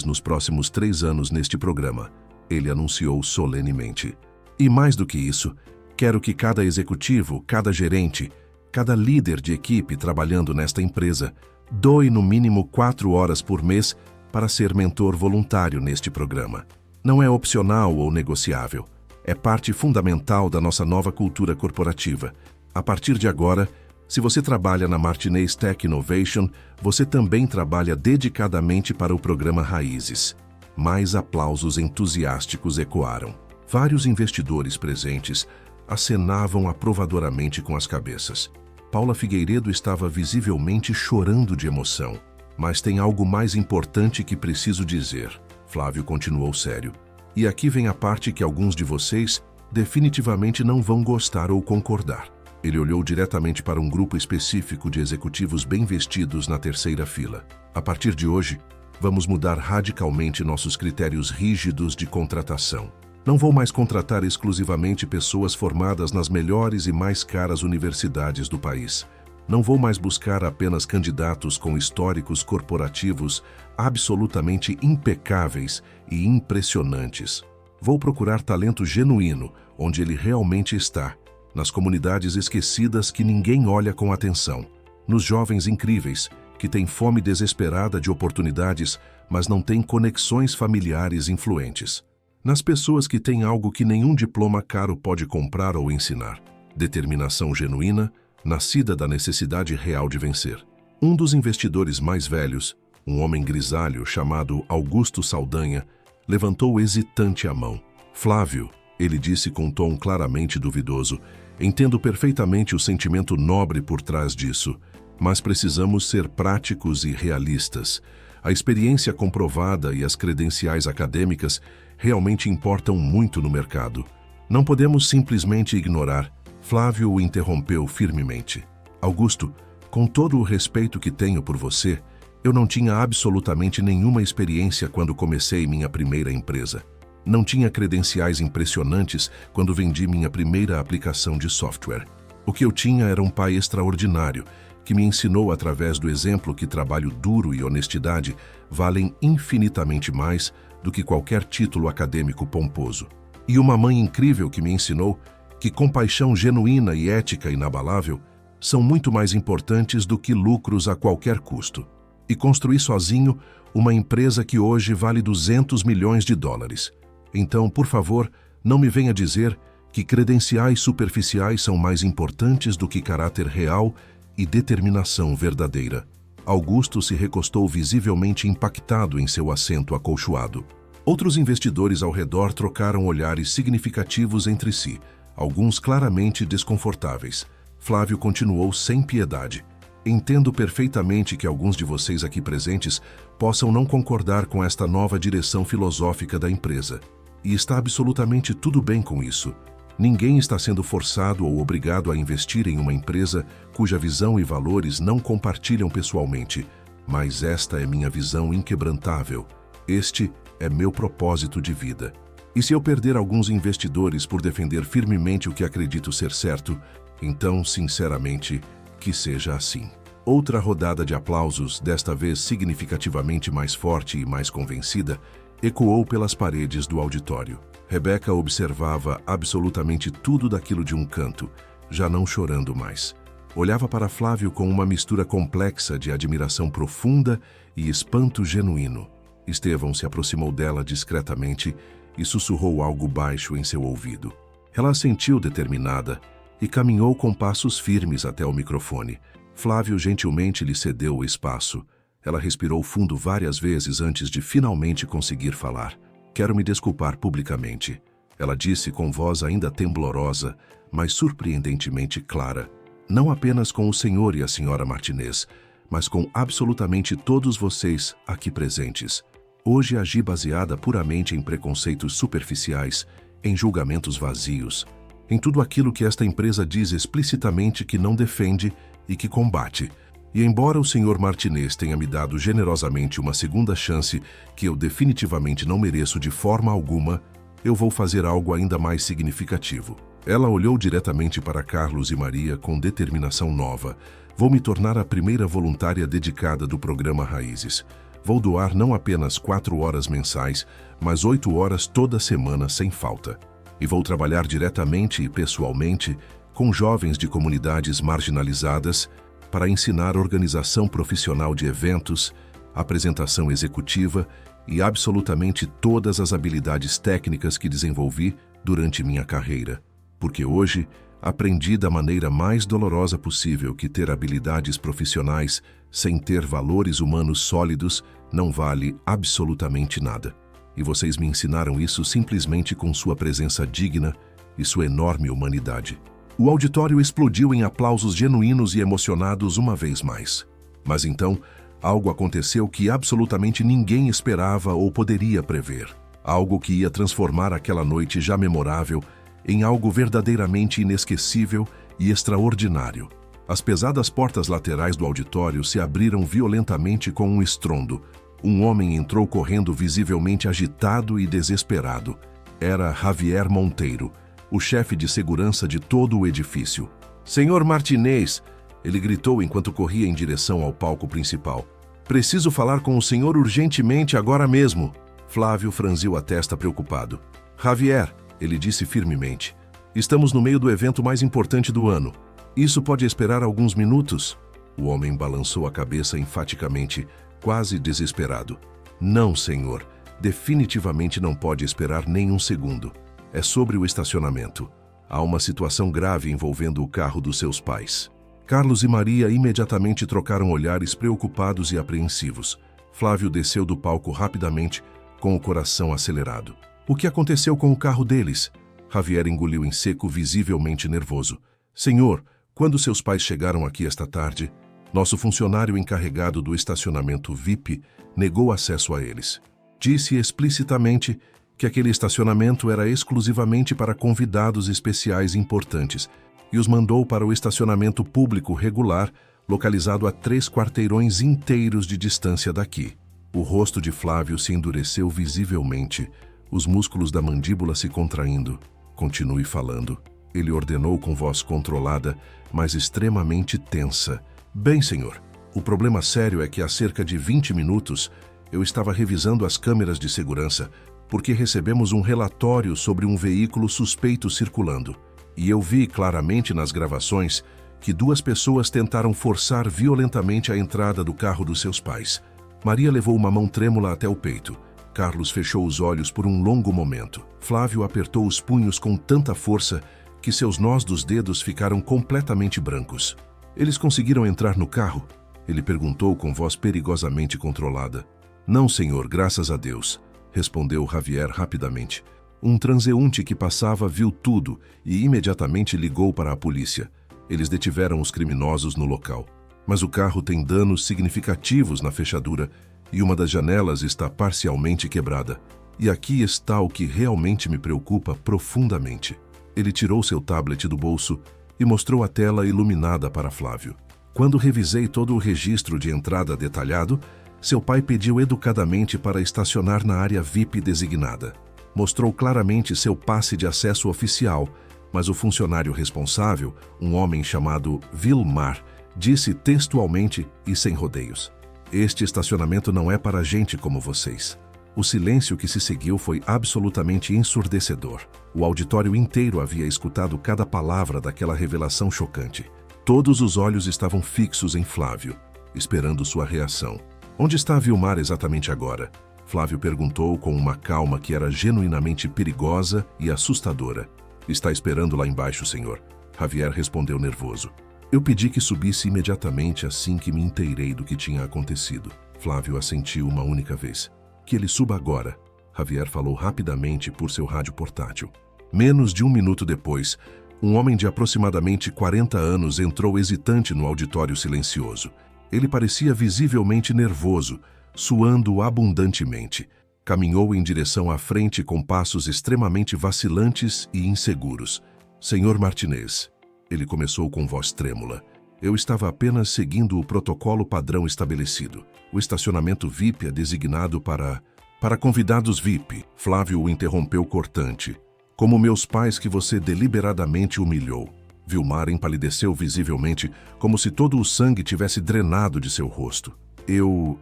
nos próximos 3 anos neste programa, ele anunciou solenemente. E mais do que isso, quero que cada executivo, cada gerente, cada líder de equipe trabalhando nesta empresa doe no mínimo 4 horas por mês para ser mentor voluntário neste programa. Não é opcional ou negociável. É parte fundamental da nossa nova cultura corporativa. A partir de agora, se você trabalha na Martinez Tech Innovation, você também trabalha dedicadamente para o programa Raízes. Mais aplausos entusiásticos ecoaram. Vários investidores presentes acenavam aprovadoramente com as cabeças. Paula Figueiredo estava visivelmente chorando de emoção. Mas tem algo mais importante que preciso dizer. Flávio continuou sério. E aqui vem a parte que alguns de vocês definitivamente não vão gostar ou concordar. Ele olhou diretamente para um grupo específico de executivos bem vestidos na terceira fila. A partir de hoje, vamos mudar radicalmente nossos critérios rígidos de contratação. Não vou mais contratar exclusivamente pessoas formadas nas melhores e mais caras universidades do país. Não vou mais buscar apenas candidatos com históricos corporativos absolutamente impecáveis e impressionantes. Vou procurar talento genuíno, onde ele realmente está, nas comunidades esquecidas que ninguém olha com atenção, nos jovens incríveis, que têm fome desesperada de oportunidades, mas não têm conexões familiares influentes, nas pessoas que têm algo que nenhum diploma caro pode comprar ou ensinar, determinação genuína, nascida da necessidade real de vencer. Um dos investidores mais velhos, um homem grisalho chamado Augusto Saldanha, levantou hesitante a mão. Flávio, ele disse com um tom claramente duvidoso, entendo perfeitamente o sentimento nobre por trás disso, mas precisamos ser práticos e realistas. A experiência comprovada e as credenciais acadêmicas realmente importam muito no mercado. Não podemos simplesmente ignorar. Flávio o interrompeu firmemente. Augusto, com todo o respeito que tenho por você, eu não tinha absolutamente nenhuma experiência quando comecei minha primeira empresa. Não tinha credenciais impressionantes quando vendi minha primeira aplicação de software. O que eu tinha era um pai extraordinário, que me ensinou através do exemplo que trabalho duro e honestidade valem infinitamente mais do que qualquer título acadêmico pomposo. E uma mãe incrível que me ensinou que compaixão genuína e ética inabalável são muito mais importantes do que lucros a qualquer custo. E construí sozinho uma empresa que hoje vale 200 milhões de dólares. Então, por favor, não me venha dizer que credenciais superficiais são mais importantes do que caráter real e determinação verdadeira. Augusto se recostou visivelmente impactado em seu assento acolchoado. Outros investidores ao redor trocaram olhares significativos entre si, alguns claramente desconfortáveis. Flávio continuou sem piedade. Entendo perfeitamente que alguns de vocês aqui presentes possam não concordar com esta nova direção filosófica da empresa. E está absolutamente tudo bem com isso. Ninguém está sendo forçado ou obrigado a investir em uma empresa cuja visão e valores não compartilham pessoalmente, mas esta é minha visão inquebrantável. Este é meu propósito de vida. E se eu perder alguns investidores por defender firmemente o que acredito ser certo, então, sinceramente, que seja assim. Outra rodada de aplausos, desta vez significativamente mais forte e mais convencida, ecoou pelas paredes do auditório. Rebeca observava absolutamente tudo daquilo de um canto, já não chorando mais. Olhava para Flávio com uma mistura complexa de admiração profunda e espanto genuíno. Estevão se aproximou dela discretamente e sussurrou algo baixo em seu ouvido. Ela assentiu determinada e caminhou com passos firmes até o microfone. Flávio gentilmente lhe cedeu o espaço. Ela respirou fundo várias vezes antes de finalmente conseguir falar. Quero me desculpar publicamente, ela disse com voz ainda temblorosa, mas surpreendentemente clara. Não apenas com o senhor e a senhora Martinez, mas com absolutamente todos vocês aqui presentes. Hoje agi baseada puramente em preconceitos superficiais, em julgamentos vazios, em tudo aquilo que esta empresa diz explicitamente que não defende e que combate. E embora o Sr. Martinez tenha me dado generosamente uma segunda chance que eu definitivamente não mereço de forma alguma, eu vou fazer algo ainda mais significativo. Ela olhou diretamente para Carlos e Maria com determinação nova. Vou me tornar a primeira voluntária dedicada do programa Raízes. Vou doar não apenas 4 horas mensais, mas 8 horas toda semana sem falta. E vou trabalhar diretamente e pessoalmente com jovens de comunidades marginalizadas para ensinar organização profissional de eventos, apresentação executiva e absolutamente todas as habilidades técnicas que desenvolvi durante minha carreira. Porque hoje aprendi da maneira mais dolorosa possível que ter habilidades profissionais sem ter valores humanos sólidos não vale absolutamente nada. E vocês me ensinaram isso simplesmente com sua presença digna e sua enorme humanidade. O auditório explodiu em aplausos genuínos e emocionados uma vez mais. Mas então, algo aconteceu que absolutamente ninguém esperava ou poderia prever. Algo que ia transformar aquela noite já memorável em algo verdadeiramente inesquecível e extraordinário. As pesadas portas laterais do auditório se abriram violentamente com um estrondo. Um homem entrou correndo visivelmente agitado e desesperado. Era Javier Monteiro, o chefe de segurança de todo o edifício. Senhor Martinez, ele gritou enquanto corria em direção ao palco principal. Preciso falar com o senhor urgentemente agora mesmo. Flávio franziu a testa preocupado. Javier, ele disse firmemente, estamos no meio do evento mais importante do ano. Isso pode esperar alguns minutos? O homem balançou a cabeça enfaticamente, quase desesperado. Não, senhor. Definitivamente não pode esperar nem um segundo. É sobre o estacionamento. Há uma situação grave envolvendo o carro dos seus pais. Carlos e Maria imediatamente trocaram olhares preocupados e apreensivos. Flávio desceu do palco rapidamente, com o coração acelerado. O que aconteceu com o carro deles? Javier engoliu em seco, visivelmente nervoso. Senhor, quando seus pais chegaram aqui esta tarde, Nosso funcionário encarregado do estacionamento VIP negou acesso a eles. Disse explicitamente que aquele estacionamento era exclusivamente para convidados especiais importantes e os mandou para o estacionamento público regular, localizado a 3 quarteirões inteiros de distância daqui. O rosto de Flávio se endureceu visivelmente, os músculos da mandíbula se contraindo. Continue falando. Ele ordenou com voz controlada, mas extremamente tensa. Bem, senhor, o problema sério é que há cerca de 20 minutos eu estava revisando as câmeras de segurança porque recebemos um relatório sobre um veículo suspeito circulando. E eu vi claramente nas gravações que 2 pessoas tentaram forçar violentamente a entrada do carro dos seus pais. Maria levou uma mão trêmula até o peito. Carlos fechou os olhos por um longo momento. Flávio apertou os punhos com tanta força que seus nós dos dedos ficaram completamente brancos. Eles conseguiram entrar no carro? Ele perguntou com voz perigosamente controlada. Não, senhor, graças a Deus, respondeu Javier rapidamente. Um transeunte que passava viu tudo e imediatamente ligou para a polícia. Eles detiveram os criminosos no local. Mas o carro tem danos significativos na fechadura e uma das janelas está parcialmente quebrada. E aqui está o que realmente me preocupa profundamente. Ele tirou seu tablet do bolso e mostrou a tela iluminada para Flávio. Quando revisei todo o registro de entrada detalhado, seu pai pediu educadamente para estacionar na área VIP designada. Mostrou claramente seu passe de acesso oficial, mas o funcionário responsável, um homem chamado Vilmar, disse textualmente e sem rodeios: este estacionamento não é para gente como vocês. O silêncio que se seguiu foi absolutamente ensurdecedor. O auditório inteiro havia escutado cada palavra daquela revelação chocante. Todos os olhos estavam fixos em Flávio, esperando sua reação. Onde está Vilmar exatamente agora? Flávio perguntou com uma calma que era genuinamente perigosa e assustadora. Está esperando lá embaixo, senhor. Javier respondeu nervoso. Eu pedi que subisse imediatamente assim que me inteirei do que tinha acontecido. Flávio assentiu uma única vez. Que ele suba agora. Javier falou rapidamente por seu rádio portátil. Menos de 1 minuto depois, um homem de aproximadamente 40 anos entrou hesitante no auditório silencioso. Ele parecia visivelmente nervoso, suando abundantemente. Caminhou em direção à frente com passos extremamente vacilantes e inseguros. Senhor Martinez, ele começou com voz trêmula. Eu estava apenas seguindo o protocolo padrão estabelecido. O estacionamento VIP é designado para convidados VIP. Flávio o interrompeu cortante. Como meus pais que você deliberadamente humilhou. Vilmar empalideceu visivelmente, como se todo o sangue tivesse drenado de seu rosto. Eu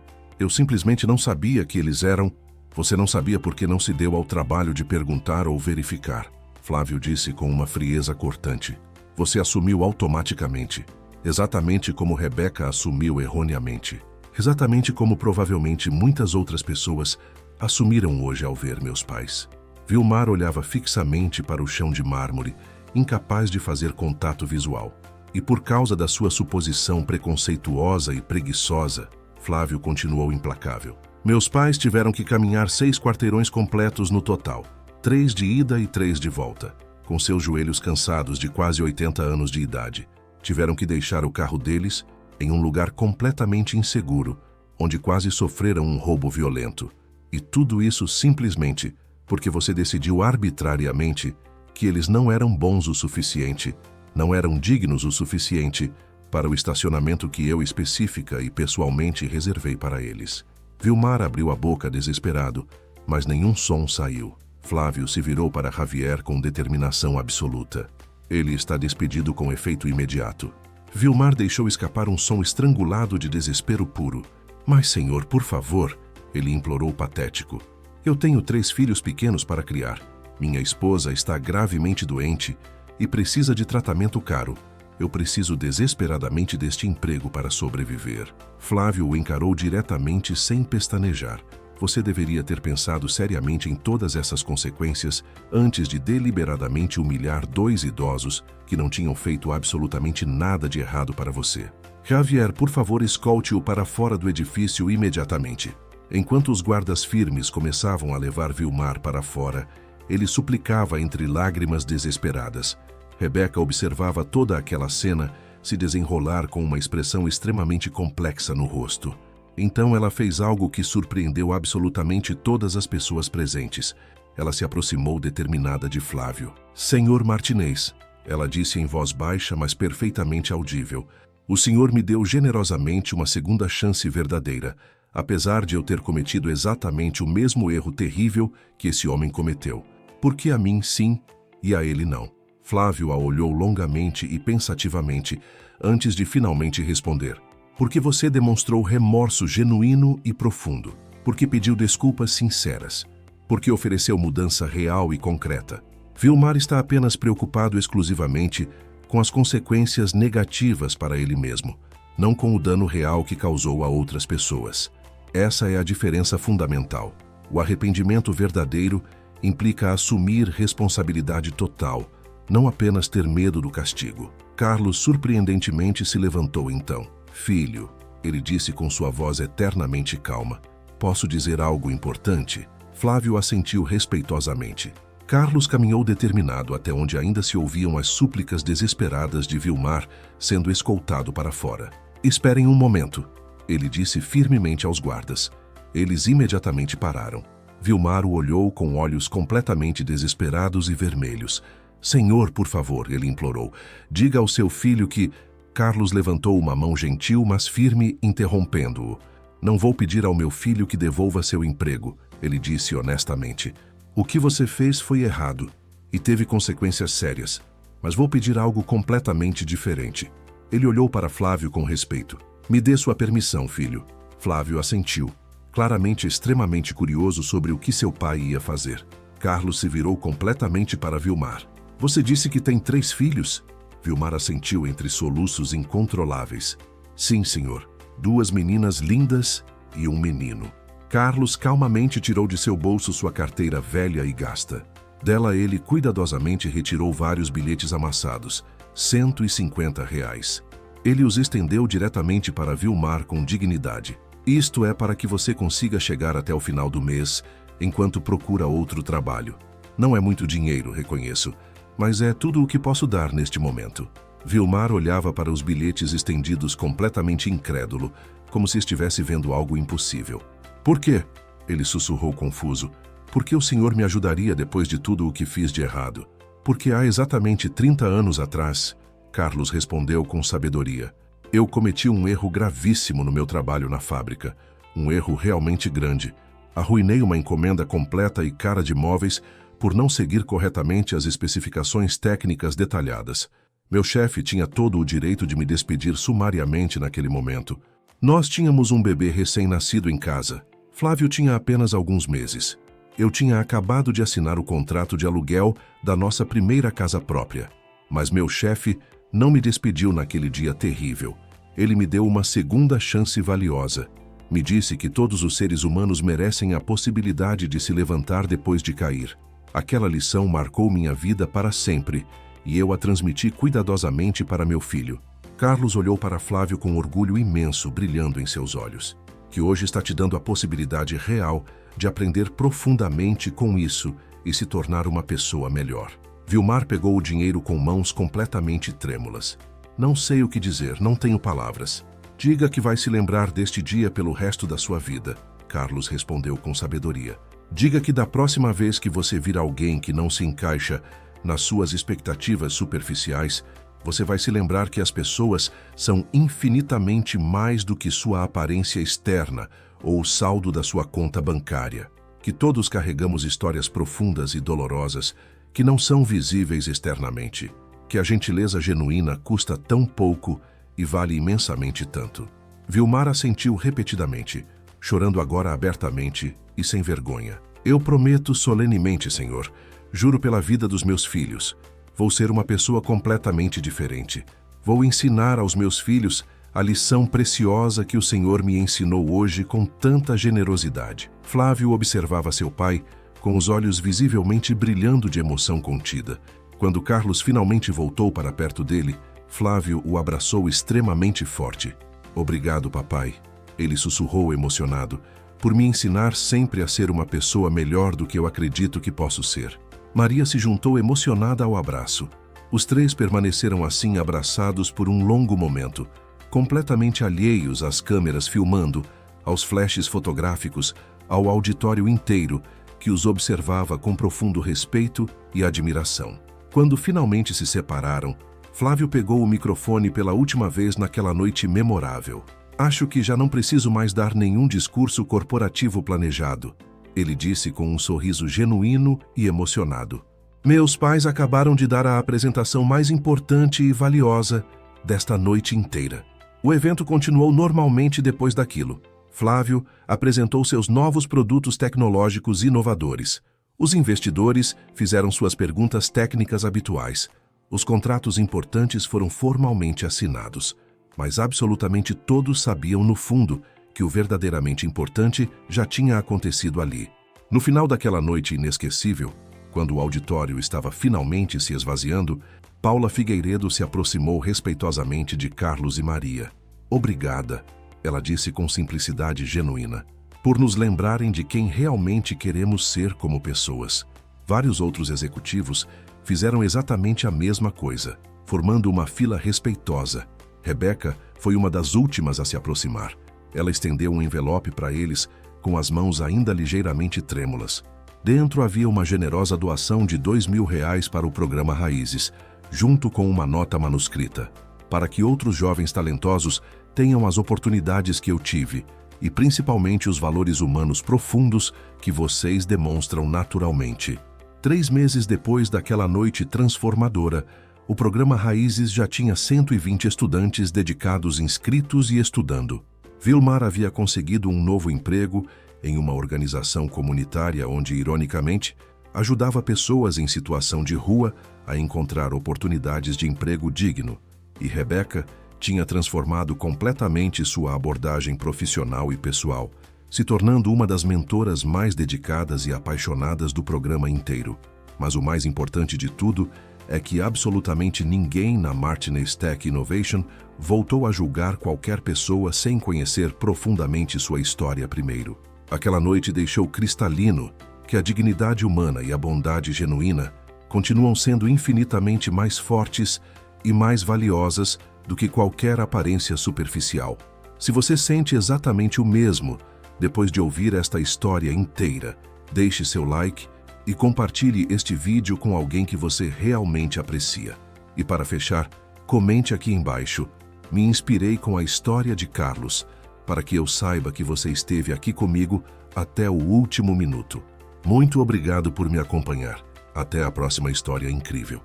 simplesmente não sabia que eles eram... Você não sabia porque não se deu ao trabalho de perguntar ou verificar. Flávio disse com uma frieza cortante. Você assumiu automaticamente. Exatamente como Rebeca assumiu erroneamente. Exatamente como provavelmente muitas outras pessoas assumiram hoje ao ver meus pais. Vilmar olhava fixamente para o chão de mármore, incapaz de fazer contato visual. E por causa da sua suposição preconceituosa e preguiçosa, Flávio continuou implacável. Meus pais tiveram que caminhar 6 quarteirões completos no total, 3 de ida e 3 de volta, com seus joelhos cansados de quase 80 anos de idade. Tiveram que deixar o carro deles em um lugar completamente inseguro, onde quase sofreram um roubo violento. E tudo isso simplesmente porque você decidiu arbitrariamente que eles não eram bons o suficiente, não eram dignos o suficiente para o estacionamento que eu específica e pessoalmente reservei para eles. Vilmar abriu a boca desesperado, mas nenhum som saiu. Flávio se virou para Javier com determinação absoluta. Ele está despedido com efeito imediato. Vilmar deixou escapar um som estrangulado de desespero puro. Mas, senhor, por favor, ele implorou patético. Eu tenho 3 filhos pequenos para criar. Minha esposa está gravemente doente e precisa de tratamento caro. Eu preciso desesperadamente deste emprego para sobreviver. Flávio o encarou diretamente sem pestanejar. Você deveria ter pensado seriamente em todas essas consequências antes de deliberadamente humilhar 2 idosos que não tinham feito absolutamente nada de errado para você. Javier, por favor, escolte-o para fora do edifício imediatamente. Enquanto os guardas firmes começavam a levar Vilmar para fora, ele suplicava entre lágrimas desesperadas. Rebeca observava toda aquela cena se desenrolar com uma expressão extremamente complexa no rosto. Então ela fez algo que surpreendeu absolutamente todas as pessoas presentes. Ela se aproximou determinada de Flávio. "Senhor Martinez", ela disse em voz baixa, mas perfeitamente audível, "o senhor me deu generosamente uma segunda chance verdadeira, apesar de eu ter cometido exatamente o mesmo erro terrível que esse homem cometeu. Por que a mim sim e a ele não?" Flávio a olhou longamente e pensativamente, antes de finalmente responder. "Porque você demonstrou remorso genuíno e profundo. Porque pediu desculpas sinceras. Porque ofereceu mudança real e concreta. Vilmar está apenas preocupado exclusivamente com as consequências negativas para ele mesmo, não com o dano real que causou a outras pessoas. Essa é a diferença fundamental. O arrependimento verdadeiro implica assumir responsabilidade total, não apenas ter medo do castigo." Carlos surpreendentemente se levantou então. "Filho", ele disse com sua voz eternamente calma, "posso dizer algo importante?" Flávio assentiu respeitosamente. Carlos caminhou determinado até onde ainda se ouviam as súplicas desesperadas de Vilmar sendo escoltado para fora. "Esperem um momento", ele disse firmemente aos guardas. Eles imediatamente pararam. Vilmar o olhou com olhos completamente desesperados e vermelhos. "Senhor, por favor", ele implorou, "diga ao seu filho que..." Carlos levantou uma mão gentil, mas firme, interrompendo-o. "Não vou pedir ao meu filho que devolva seu emprego", ele disse honestamente. "O que você fez foi errado e teve consequências sérias, mas vou pedir algo completamente diferente." Ele olhou para Flávio com respeito. "Me dê sua permissão, filho." Flávio assentiu, claramente extremamente curioso sobre o que seu pai ia fazer. Carlos se virou completamente para Vilmar. "Você disse que tem 3 filhos?" Vilmar assentiu entre soluços incontroláveis. "Sim, senhor. 2 meninas lindas e um menino." Carlos calmamente tirou de seu bolso sua carteira velha e gasta. Dela ele cuidadosamente retirou vários bilhetes amassados, R$ 150. Ele os estendeu diretamente para Vilmar com dignidade. "Isto é para que você consiga chegar até o final do mês, enquanto procura outro trabalho. Não é muito dinheiro, reconheço, mas é tudo o que posso dar neste momento." Vilmar olhava para os bilhetes estendidos completamente incrédulo, como se estivesse vendo algo impossível. "Por quê?" ele sussurrou confuso. "Por que o senhor me ajudaria depois de tudo o que fiz de errado?" "Porque há exatamente 30 anos atrás", Carlos respondeu com sabedoria, "eu cometi um erro gravíssimo no meu trabalho na fábrica. Um erro realmente grande. Arruinei uma encomenda completa e cara de móveis por não seguir corretamente as especificações técnicas detalhadas. Meu chefe tinha todo o direito de me despedir sumariamente naquele momento. Nós tínhamos um bebê recém-nascido em casa. Flávio tinha apenas alguns meses. Eu tinha acabado de assinar o contrato de aluguel da nossa primeira casa própria. Mas meu chefe não me despediu naquele dia terrível. Ele me deu uma segunda chance valiosa. Me disse que todos os seres humanos merecem a possibilidade de se levantar depois de cair. Aquela lição marcou minha vida para sempre, e eu a transmiti cuidadosamente para meu filho." Carlos olhou para Flávio com orgulho imenso brilhando em seus olhos. "Que hoje está te dando a possibilidade real de aprender profundamente com isso e se tornar uma pessoa melhor." Vilmar pegou o dinheiro com mãos completamente trêmulas. "Não sei o que dizer, não tenho palavras." "Diga que vai se lembrar deste dia pelo resto da sua vida", Carlos respondeu com sabedoria. "Diga que da próxima vez que você vir alguém que não se encaixa nas suas expectativas superficiais, você vai se lembrar que as pessoas são infinitamente mais do que sua aparência externa ou o saldo da sua conta bancária. Que todos carregamos histórias profundas e dolorosas que não são visíveis externamente. Que a gentileza genuína custa tão pouco e vale imensamente tanto." Vilmar assentiu repetidamente, chorando agora abertamente e sem vergonha. "Eu prometo solenemente, senhor, juro pela vida dos meus filhos, vou ser uma pessoa completamente diferente. Vou ensinar aos meus filhos a lição preciosa que o senhor me ensinou hoje com tanta generosidade." Flávio observava seu pai com os olhos visivelmente brilhando de emoção contida. Quando Carlos finalmente voltou para perto dele, Flávio o abraçou extremamente forte. "Obrigado, papai", ele sussurrou emocionado, "por me ensinar sempre a ser uma pessoa melhor do que eu acredito que posso ser." Maria se juntou emocionada ao abraço. Os três permaneceram assim abraçados por um longo momento, completamente alheios às câmeras filmando, aos flashes fotográficos, ao auditório inteiro, que os observava com profundo respeito e admiração. Quando finalmente se separaram, Flávio pegou o microfone pela última vez naquela noite memorável. Acho que já não preciso mais dar nenhum discurso corporativo planejado, ele disse com um sorriso genuíno e emocionado. Meus pais acabaram de dar a apresentação mais importante e valiosa desta noite inteira. O evento continuou normalmente depois daquilo. Flávio apresentou seus novos produtos tecnológicos inovadores. Os investidores fizeram suas perguntas técnicas habituais. Os contratos importantes foram formalmente assinados. Mas absolutamente todos sabiam, no fundo, que o verdadeiramente importante já tinha acontecido ali. No final daquela noite inesquecível, quando o auditório estava finalmente se esvaziando, Paula Figueiredo se aproximou respeitosamente de Carlos e Maria. Obrigada, ela disse com simplicidade genuína, por nos lembrarem de quem realmente queremos ser como pessoas. Vários outros executivos fizeram exatamente a mesma coisa, formando uma fila respeitosa. Rebeca foi uma das últimas a se aproximar. Ela estendeu um envelope para eles, com as mãos ainda ligeiramente trêmulas. Dentro havia uma generosa doação de R$2.000 para o programa Raízes, junto com uma nota manuscrita, para que outros jovens talentosos tenham as oportunidades que eu tive, e principalmente os valores humanos profundos que vocês demonstram naturalmente. 3 meses depois daquela noite transformadora, o programa Raízes já tinha 120 estudantes dedicados, inscritos e estudando. Vilmar havia conseguido um novo emprego em uma organização comunitária onde, ironicamente, ajudava pessoas em situação de rua a encontrar oportunidades de emprego digno. E Rebeca tinha transformado completamente sua abordagem profissional e pessoal, se tornando uma das mentoras mais dedicadas e apaixonadas do programa inteiro. Mas o mais importante de tudo é que absolutamente ninguém na Martinez Tech Innovation voltou a julgar qualquer pessoa sem conhecer profundamente sua história primeiro. Aquela noite deixou cristalino que a dignidade humana e a bondade genuína continuam sendo infinitamente mais fortes e mais valiosas do que qualquer aparência superficial. Se você sente exatamente o mesmo depois de ouvir esta história inteira, deixe seu like e compartilhe este vídeo com alguém que você realmente aprecia. E para fechar, comente aqui embaixo: me inspirei com a história de Carlos, para que eu saiba que você esteve aqui comigo até o último minuto. Muito obrigado por me acompanhar. Até a próxima história incrível.